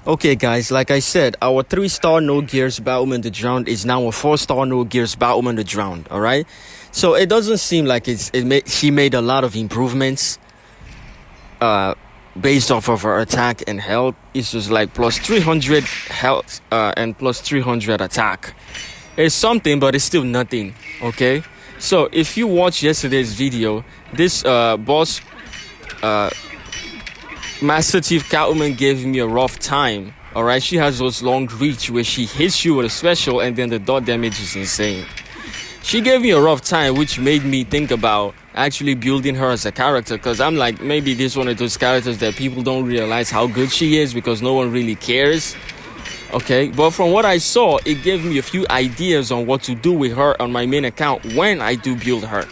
Okay, guys, like I said, our 3-star no gears Batwoman the Drowned is now a 4-star no gears Batwoman the Drowned. All right, so it doesn't seem like she made a lot of improvements. Based off of her attack and health, it's just like plus 300 health and plus 300 attack. It's something, but it's still nothing. Okay, so if you watch yesterday's video, this boss. Master Chief Catwoman gave me a rough time. Alright, she has those long reach where she hits you with a special and then the dot damage is insane. She gave me a rough time, which made me think about actually building her as a character, because I'm like, maybe this is one of those characters that people don't realize how good she is because no one really cares. Okay, but from what I saw, it gave me a few ideas on what to do with her on my main account when I do build her.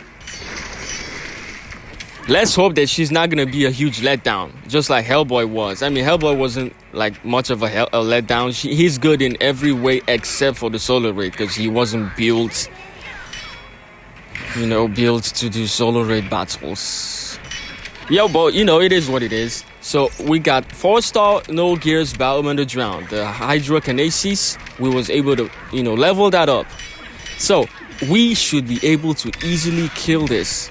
Let's hope that she's not going to be a huge letdown, just like Hellboy was. I mean, Hellboy wasn't like much of a letdown. He's good in every way except for the solar raid, because he wasn't built, built to do solar raid battles. Yeah, but, it is what it is. So we got 4-star no gears Batwoman the Drowned. The hydrokinesis, we was able to, level that up. So we should be able to easily kill this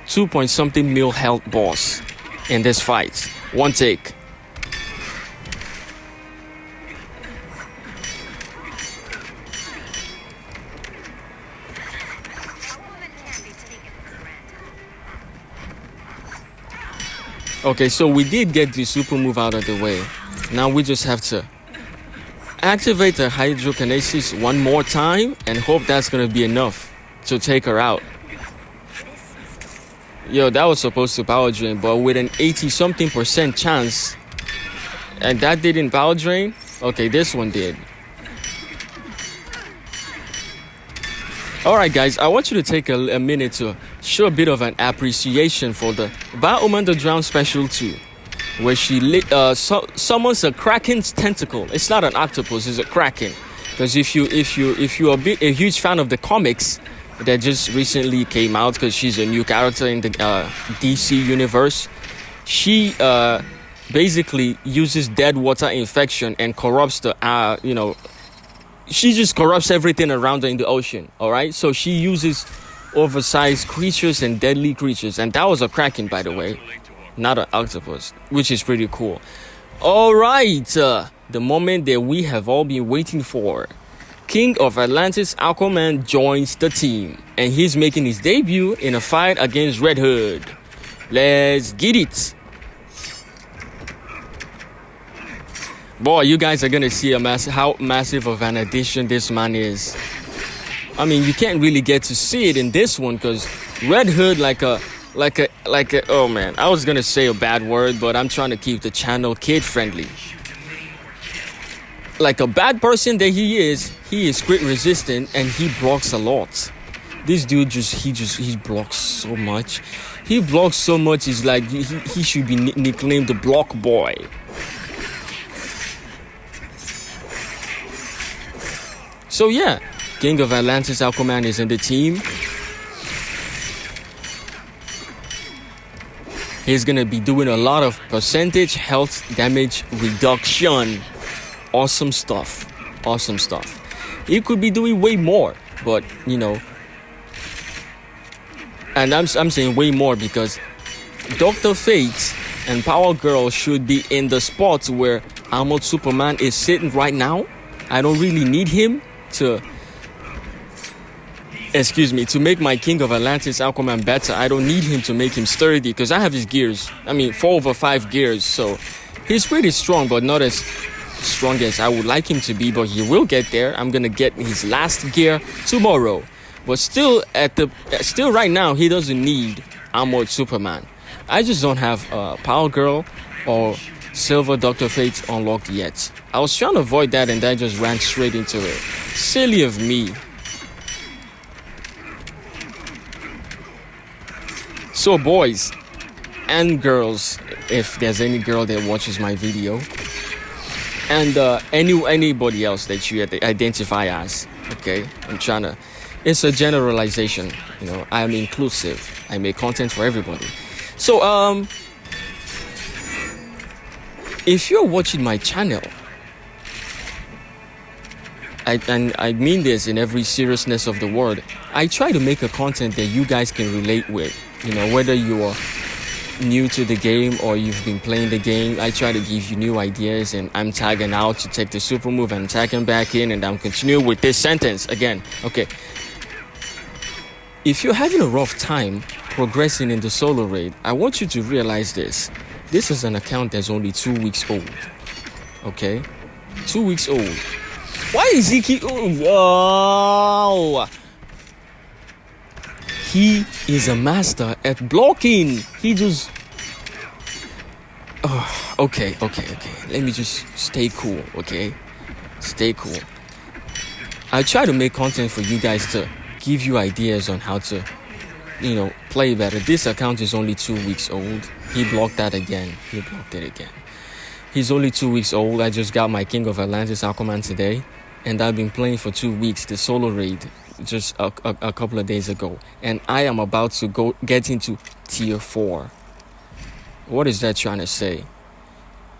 2-point-something mil health boss in this fight. One take. Okay, so we did get the super move out of the way. Now we just have to activate the hydrokinesis one more time and hope that's going to be enough to take her out. Yo, that was supposed to power drain, but with an 80-something% chance, and that didn't power drain. Okay, this one did. Alright guys, I want you to take a minute to show a bit of an appreciation for the Batwoman the Drowned Special 2, where she summons a Kraken's tentacle. It's not an octopus, it's a Kraken. Because if you're a huge fan of the comics that just recently came out, because she's a new character in the DC universe, she basically uses dead water infection and corrupts the she just corrupts everything around her in the ocean. All right, so she uses oversized creatures and deadly creatures, and that was a Kraken, by the way, not an octopus, which is pretty cool. All right, the moment that we have all been waiting for. King of Atlantis Aquaman joins the team, and he's making his debut in a fight against Red Hood. Let's get it. Boy, you guys are gonna see how massive of an addition this man is. I mean, you can't really get to see it in this one because Red Hood, like a oh man, I was gonna say a bad word, but I'm trying to keep the channel kid friendly. Like a bad person that he is crit resistant and he blocks a lot. This dude he blocks so much. He blocks so much, it's like he should be nicknamed the Block Boy. So yeah, King of Atlantis Aquaman is in the team. He's gonna be doing a lot of percentage health damage reduction. Awesome stuff. Awesome stuff. He could be doing way more, but and I'm saying way more because Dr. Fate and Power Girl should be in the spots where Armored Superman is sitting right now. I don't really need him to make my King of Atlantis Aquaman better. I don't need him to make him sturdy because I have his gears. I mean, 4/5 gears, so he's pretty strong, but not as strong as I would like him to be, but he will get there. I'm gonna get his last gear tomorrow, but still right now he doesn't need Armored Superman. I just don't have Power Girl or Silver Dr. Fate unlocked yet. I was trying to avoid that and I just ran straight into it. Silly of me. So boys and girls, if there's any girl that watches my video, and anybody else that you identify as, okay, it's a generalization, I'm inclusive. I make content for everybody. So if you're watching my channel I mean this in every seriousness of the word. I try to make a content that you guys can relate with. Whether you are new to the game or you've been playing the game, I try to give you new ideas, and I'm tagging out to take the super move, I'm tagging back in, and I'm continuing with this sentence again. Okay. If you're having a rough time progressing in the solo raid, I want you to realize this. This is an account that's only 2 weeks old. Okay? 2 weeks old. Why is he keep... Oh! He is a master at blocking. He just... Oh, okay. Let me just stay cool, okay? Stay cool. I try to make content for you guys to give you ideas on how to, play better. This account is only 2 weeks old. He blocked that again. He blocked it again. He's only 2 weeks old. I just got my King of Atlantis Aquaman today, and I've been playing for 2 weeks, the solo raid, just a couple of days ago. And I am about to get into tier 4. What is that trying to say?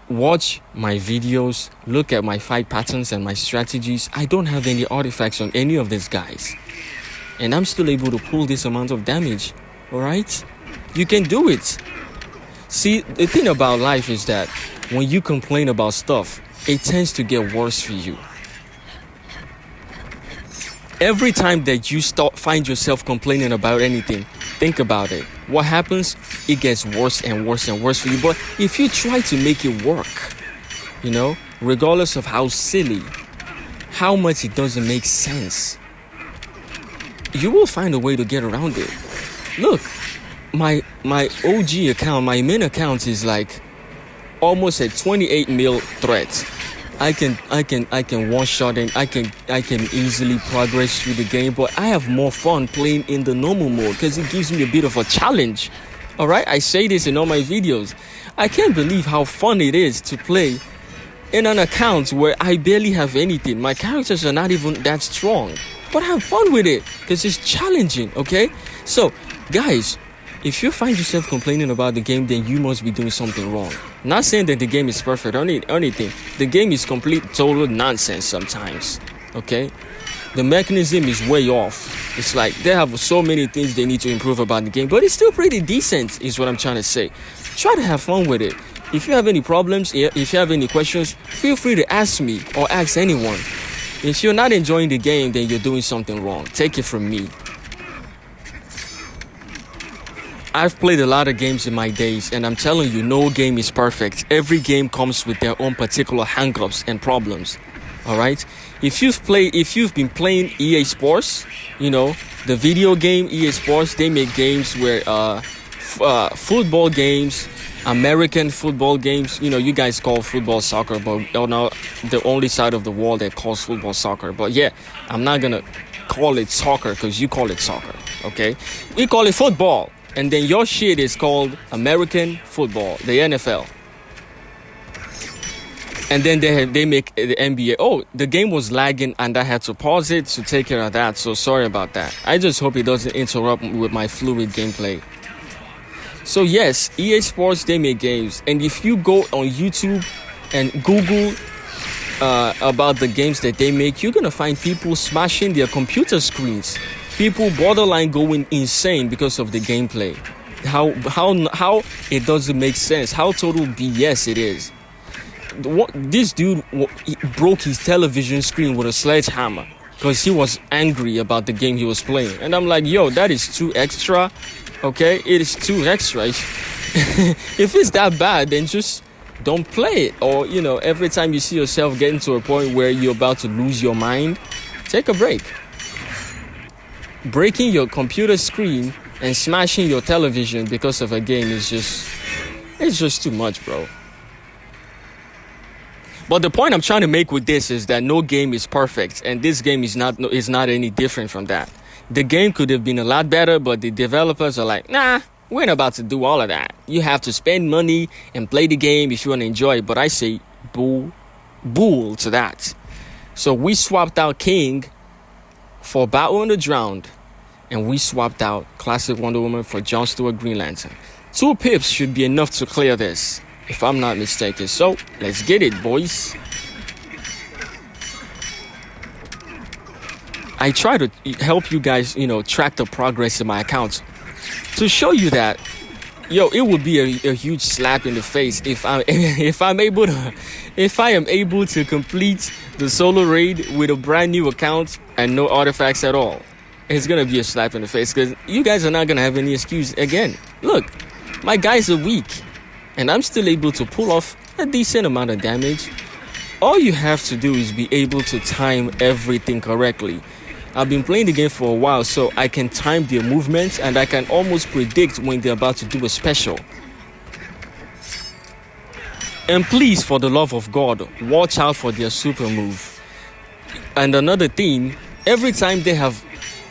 Watch my videos, look at my fight patterns and my strategies. I don't have any artifacts on any of these guys, and I'm still able to pull this amount of damage. Alright? You can do it. See, the thing about life is that when you complain about stuff, it tends to get worse for you. Every time that you find yourself complaining about anything, think about it. What happens? It gets worse and worse and worse for you. But if you try to make it work, regardless of how silly, how much it doesn't make sense, you will find a way to get around it. Look, my OG account, my main account is like almost a 28 mil threat. I can one shot and I can easily progress through the game, but I have more fun playing in the normal mode because it gives me a bit of a challenge. All right, I say this in all my videos. I can't believe how fun it is to play in an account where I barely have anything. My characters are not even that strong, but I have fun with it because it's challenging. Okay, so guys, if you find yourself complaining about the game, then you must be doing something wrong. Not saying that the game is perfect or anything. The game is complete, total nonsense sometimes. Okay? The mechanism is way off. It's like they have so many things they need to improve about the game, but it's still pretty decent, is what I'm trying to say. Try to have fun with it. If you have any problems, if you have any questions, feel free to ask me or ask anyone. If you're not enjoying the game, then you're doing something wrong. Take it from me. I've played a lot of games in my days, and I'm telling you, no game is perfect. Every game comes with their own particular hang-ups and problems. All right? If you've been playing EA Sports, the video game EA Sports, they make games where football games, American football games, you guys call football soccer, but you're not the only side of the world that calls football soccer. But yeah, I'm not gonna call it soccer because you call it soccer. Okay? We call it football. And then your shit is called American football, the NFL. And then they make the NBA. Oh, the game was lagging and I had to pause it to take care of that. So sorry about that. I just hope it doesn't interrupt with my fluid gameplay. So yes, EA Sports, they make games. And if you go on YouTube and Google about the games that they make, you're going to find people smashing their computer screens. People borderline going insane because of the gameplay. How it doesn't make sense. How total BS it is. This dude broke his television screen with a sledgehammer because he was angry about the game he was playing. And I'm like, yo, that is too extra. Okay, it is too extra. If it's that bad, then just don't play it. Or, every time you see yourself getting to a point where you're about to lose your mind, take a break. Breaking your computer screen and smashing your television because of a game is just too much, bro. But the point I'm trying to make with this is that no game is perfect, and this game is not any different from that. The game could have been a lot better, but the developers are like, nah, we're not about to do all of that. You have to spend money and play the game if you want to enjoy it. But I say bull to that. So we swapped out King for Battle on the Drowned, and we swapped out Classic Wonder Woman for Jon Stewart Green Lantern. 2 pips should be enough to clear this, if I'm not mistaken. So let's get it, boys. I try to help you guys, track the progress in my account to show you that, it would be a huge slap in the face if I am able to complete the solo raid with a brand new account and no artifacts at all. It's gonna be a slap in the face because you guys are not gonna have any excuse again. Look, my guys are weak, and I'm still able to pull off a decent amount of damage. All you have to do is be able to time everything correctly. I've been playing the game for a while, so I can time their movements and I can almost predict when they're about to do a special. And please, for the love of God, watch out for their super move. And another thing, every time they have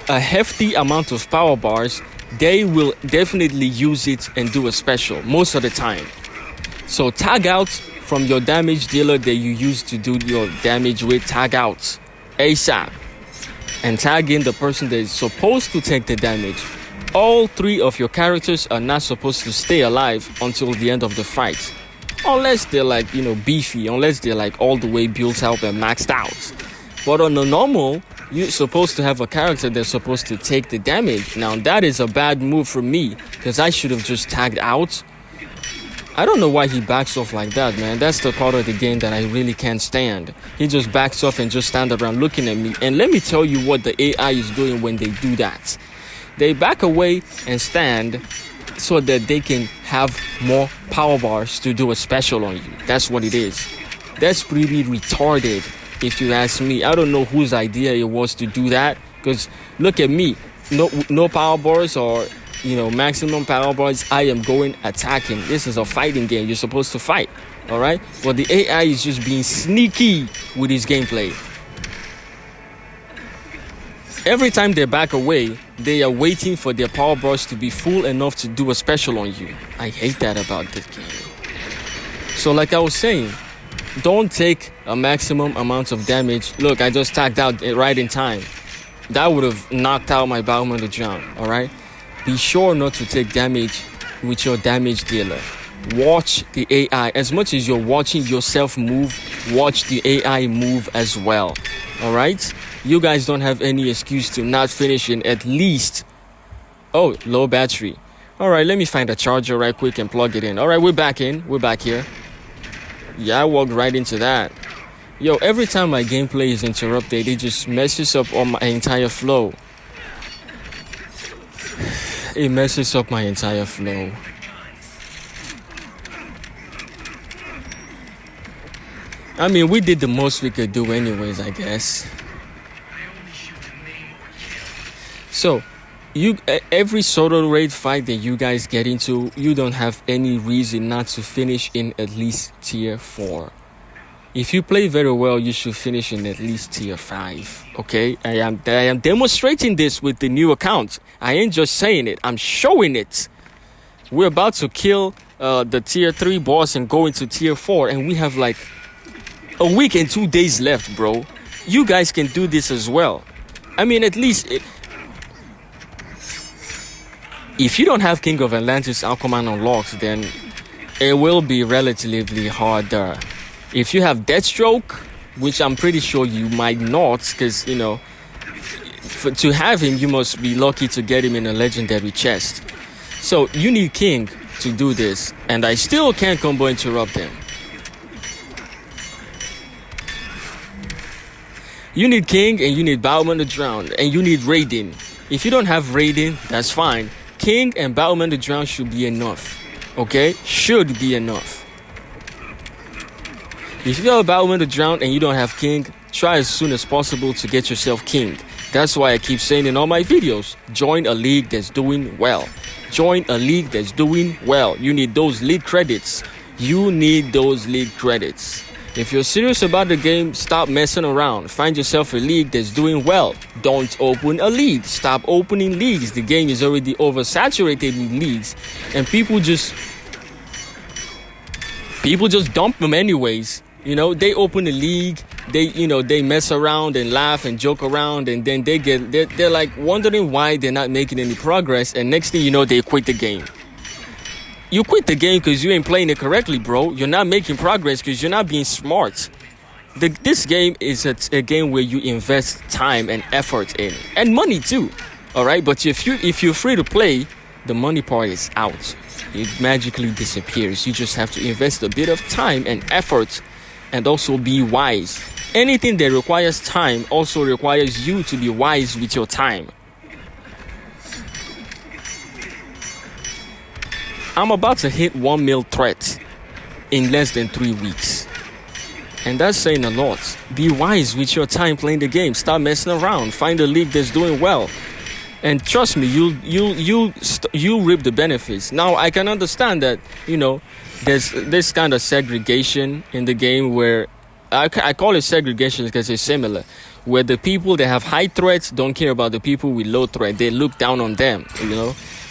a hefty amount of power bars, they will definitely use it and do a special most of the time. So tag out from your damage dealer that you use to do your damage with, tag out ASAP. And tag in the person that is supposed to take the damage. All 3 of your characters are not supposed to stay alive until the end of the fight. Unless they're like, beefy, unless they're like all the way built up and maxed out. But on the normal, you're supposed to have a character that's supposed to take the damage. Now that is a bad move for me, because I should have just tagged out. I don't know why he backs off like that, man. That's the part of the game that I really can't stand. He just backs off and just stand around looking at me. And let me tell you what the AI is doing when they do that. They back away and stand so that they can have more power bars to do a special on you. That's what it is. That's pretty retarded, if you ask me. I don't know whose idea it was to do that. Because look at me. No power bars or maximum power bars. I am going attacking. This is a fighting game. You're supposed to fight. All right. But the AI is just being sneaky with his gameplay. Every time they back away, they are waiting for their power bars to be full enough to do a special on you. I hate that about this game. So like I was saying, don't take a maximum amount of damage. Look, I just tagged out right in time. That would have knocked out my Bowman to jump. All right. Be sure not to take damage with your damage dealer. Watch the AI. As much as you're watching yourself move, watch the AI move as well. All right? You guys don't have any excuse to not finish in at least... Oh, low battery. All right, let me find a charger right quick and plug it in. All right, we're back in. We're back here. Yeah, I walked right into that. Yo, every time my gameplay is interrupted, it just messes up on my entire flow. It messes up my entire flow. I mean, we did the most we could do anyways, I guess. So, every solo raid fight that you guys get into, you don't have any reason not to finish in at least tier 4. If you play very well, you should finish in at least tier 5. Okay? I am demonstrating this with the new account. I ain't just saying it. I'm showing it. We're about to kill the tier 3 boss and go into tier 4. And we have like a week and 2 days left, bro. You guys can do this as well. I mean, at least... if you don't have King of Atlantis Aquaman unlocked, then it will be relatively harder. If you have Deathstroke, which I'm pretty sure you might not, because, to have him, you must be lucky to get him in a legendary chest. So you need King to do this, and I still can't combo interrupt him. You need King, and you need Bowman the Drowned, and you need Raiden. If you don't have Raiden, that's fine. King and Bowman the Drowned should be enough. Okay? Should be enough. If you have Bowman the Drowned and you don't have King, try as soon as possible to get yourself King. That's why I keep saying in all my videos, join a league that's doing well. Join a league that's doing well. You need those league credits. You need those league credits. If you're serious about the game, stop messing around. Find yourself a league that's doing well. Don't open a league. Stop opening leagues. The game is already oversaturated with leagues. And people just dump them anyways. They open a league, they mess around and laugh and joke around, and then they're like wondering why they're not making any progress, and next thing you know, they quit the game. You quit the game because you ain't playing it correctly, bro. You're not making progress because you're not being smart. This game is a game where you invest time and effort in, and money too. All right, but if you're free to play, the money part is out. It magically disappears. You just have to invest a bit of time and effort, and also be wise. Anything that requires time also requires you to be wise with your time. I'm about to hit 1 mil threat in less than 3 weeks. And that's saying a lot. Be wise with your time playing the game. Stop messing around. Find a league that's doing well. And trust me, you reap the benefits. Now, I can understand that, there's this kind of segregation in the game where I call it segregation because it's similar, where the people that have high threats don't care about the people with low threat. They look down on them,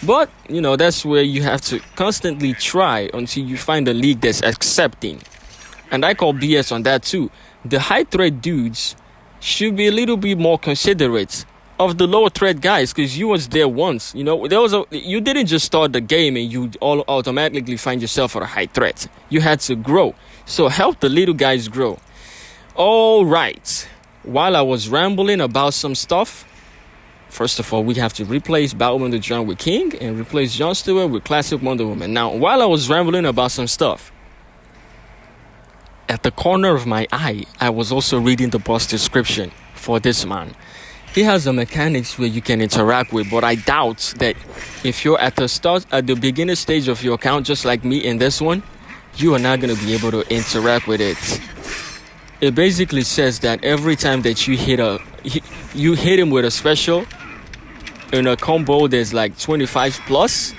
But, that's where you have to constantly try until you find a league that's accepting. And I call BS on that too. The high threat dudes should be a little bit more considerate of the lower threat guys, because you was there once. You didn't just start the game and you all automatically find yourself at a high threat. You had to grow. So help the little guys grow. All right. While I was rambling about some stuff, first of all, we have to replace Batwoman the Drown with King and replace Jon Stewart with Classic Wonder Woman. Now, while I was rambling about some stuff, at the corner of my eye, I was also reading the boss description for this man. He has a mechanics where you can interact with, but I doubt that if you're at the beginner stage of your account, just like me in this one, you are not going to be able to interact with it. It basically says that every time that you hit him with a special in a combo that's like 25 plus,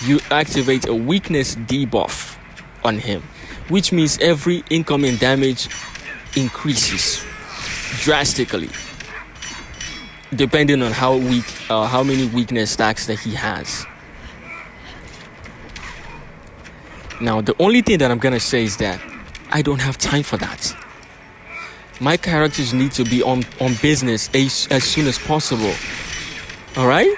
you activate a weakness debuff on him, which means every incoming damage increases drastically, depending on how many weakness stacks that he has. Now, the only thing that I'm gonna say is that I don't have time for that. My characters need to be on business as soon as possible. All right?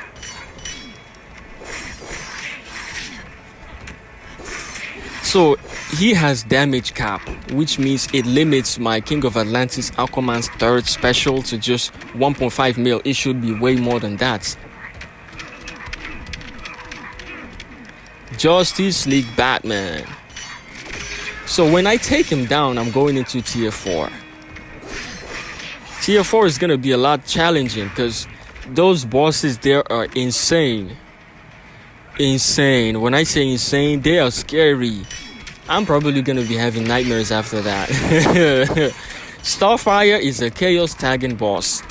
So he has damage cap, which means it limits my King of Atlantis Aquaman's third special to just 1.5 mil. It should be way more than that. Justice League Batman. So when I take him down, I'm going into tier 4. Tier 4 is going to be a lot challenging because those bosses there are insane. Insane. When I say insane, they are scary. I'm probably going to be having nightmares after that. Starfire is a chaos tagging boss.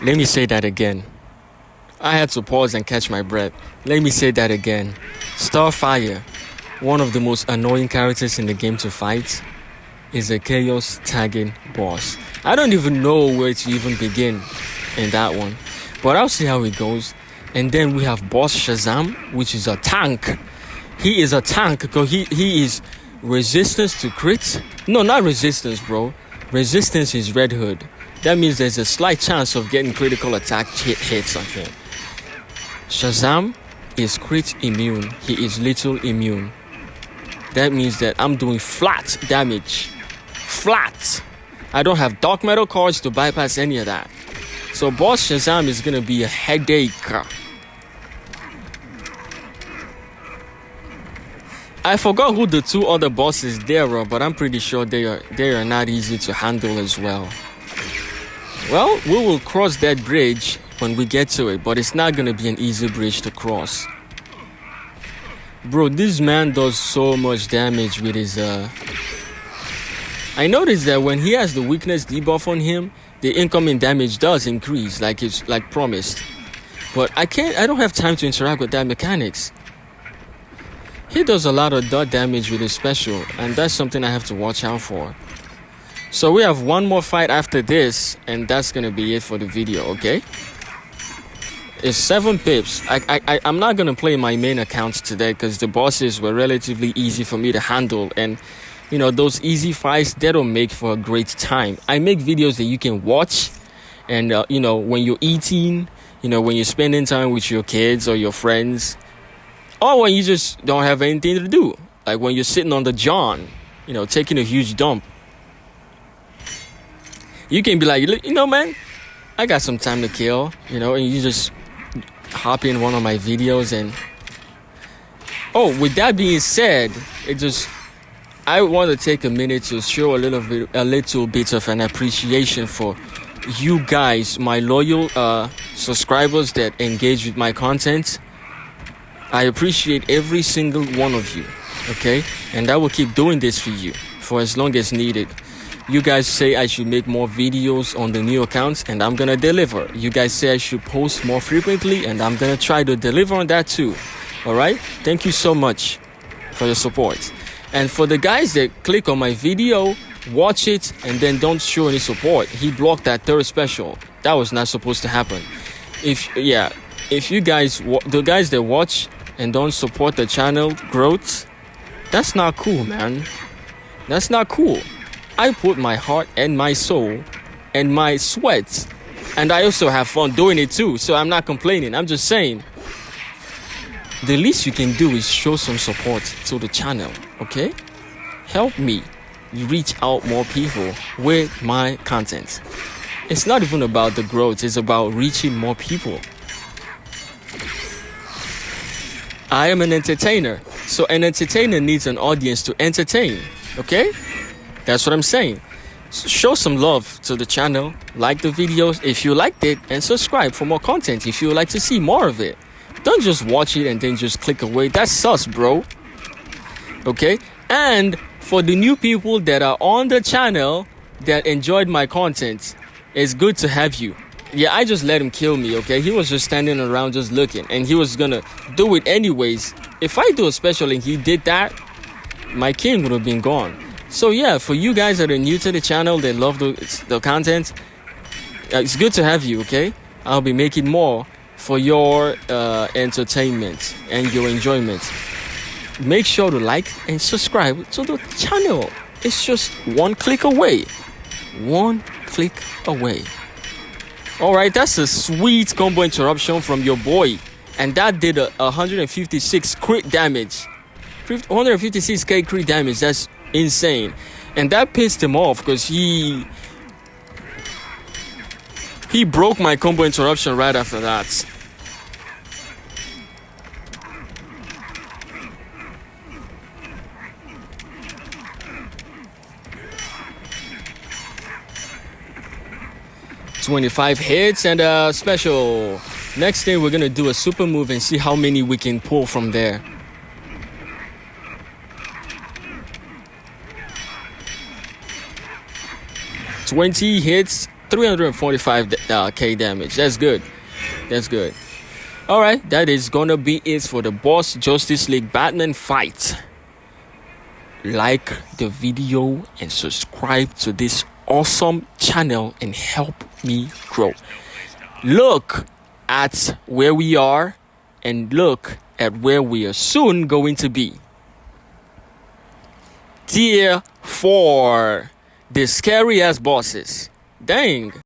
Let me say that again. I had to pause and catch my breath. Let me say that again. Starfire, one of the most annoying characters in the game to fight, is a chaos tagging boss. I don't even know where to even begin in that one, but I'll see how it goes. And then we have Boss Shazam, which is a tank. He is a tank because he is resistance to crits. No, not resistance, bro. Resistance is Red Hood. That means there's a slight chance of getting critical attack hits on him. Shazam is crit immune. He is little immune. That means that I'm doing flat damage. Flat. I don't have dark metal cards to bypass any of that. So Boss Shazam is going to be a headache. I forgot who the two other bosses there are, but I'm pretty sure they are not easy to handle as well. Well, we will cross that bridge when we get to it, but it's not going to be an easy bridge to cross. Bro, this man does so much damage with his... I noticed that when he has the weakness debuff on him, the incoming damage does increase, like promised. But I don't have time to interact with that mechanics. He does a lot of dot damage with his special, and that's something I have to watch out for. So we have one more fight after this, and that's gonna be it for the video, okay? It's 7 pips. I'm not gonna play my main accounts today because the bosses were relatively easy for me to handle, and those easy fights, they don't make for a great time. I make videos that you can watch, and when you're eating, when you're spending time with your kids or your friends, or when you just don't have anything to do, like when you're sitting on the john, taking a huge dump. You can be like, man, I got some time to kill, and you just hop in one of my videos. And with that being said, I want to take a minute to show a little bit of an appreciation for you guys, my loyal subscribers that engage with my content. I appreciate every single one of you, okay? And I will keep doing this for you for as long as needed. You guys say I should make more videos on the new accounts, and I'm gonna deliver. You guys say I should post more frequently, and I'm gonna try to deliver on that too. All right? Thank you so much for your support. And for the guys that click on my video, watch it, and then don't show any support, he blocked that third special. That was not supposed to happen. If you guys, the guys that watch and don't support the channel growth, that's not cool, man. That's not cool. I put my heart and my soul and my sweat, and I also have fun doing it too, so I'm not complaining. I'm just saying, the least you can do is show some support to the channel, okay? Help me reach out more people with my content. It's not even about the growth, it's about reaching more people. I am an entertainer, so an entertainer needs an audience to entertain, okay? That's what I'm saying. Show some love to the channel, like the videos if you liked it, and subscribe for more content if you would like to see more of it. Don't just watch it and then just click away. That's sus, bro. Okay? And for the new people that are on the channel that enjoyed my content, it's good to have you. Yeah, I just let him kill me, okay? He was just standing around just looking, and he was gonna do it anyways. If I do a special and he did that, my king would have been gone. So yeah, for you guys that are new to the channel, that love the content, it's good to have you, okay? I'll be making more for your entertainment and your enjoyment. Make sure to like and subscribe to the channel. It's just one click away. One click away. Alright, that's a sweet combo interruption from your boy. And that did 156 crit damage. 156k crit damage. That's insane. And that pissed him off because he broke my combo interruption right after that. $25 hits and a special. Next thing, we're gonna do a super move and see how many we can pull from there. $20 hits, 345k damage. That's good. That's good. All right, that is gonna be it for the Boss Justice League Batman fight. Like the video and subscribe to this awesome channel and help me grow. Look at where we are and look at where we are soon going to be. Tier 4. The scary ass bosses. Dang.